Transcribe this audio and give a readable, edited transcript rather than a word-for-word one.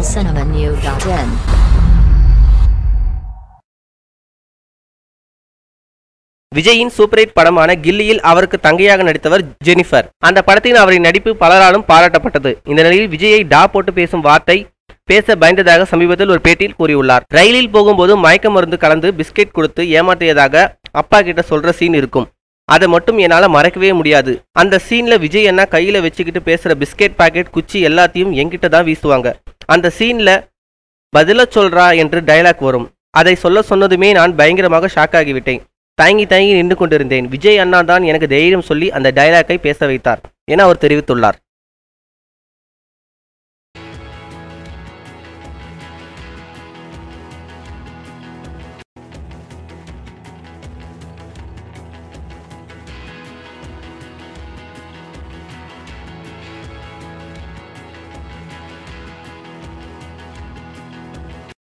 tamilcinemanew.in. விஜயின் super hit படமான கில்லியில் அவருக்கு தங்கையாக நடித்தவர் ஜெனிஃபர். அந்த படத்தின் அவரின் நடிப்பு பலராலும் பாராட்டப்பட்டது. இந்த நிலையில் விஜயை டா போட்டு பேசும் வார்த்தை பேச பயந்ததாக சமீபத்தில் ஒரு பேட்டியில் கூறியுள்ளார். ரயிலில் போகும்போது மயக்க மருந்து கலந்து பிஸ்கெட் கொடுத்து ஏமாற்றியதாக அப்பா கிட்ட சொல்ற சீன் இருக்கும். அதை மட்டும் என்னால மறக்கவே முடியாது. அந்த சீன்ல விஜய் அண்ணா கையில வச்சுக்கிட்டு பேசுற பிஸ்கெட் பாக்கெட் குச்சி எல்லாத்தையும் என்கிட்ட தான் வீசுவாங்க. அந்த சீன்ல பதில சொல்றா என்று டைலாக் வரும். அதை சொல்ல சொன்னதுமே நான் பயங்கரமாக ஷாக் ஆகிவிட்டேன். தயங்கி நின்று கொண்டிருந்தேன். விஜய் அண்ணா தான் எனக்கு தைரியம் சொல்லி அந்த டைலாக்கை பேச வைத்தார் என அவர் தெரிவித்துள்ளார்.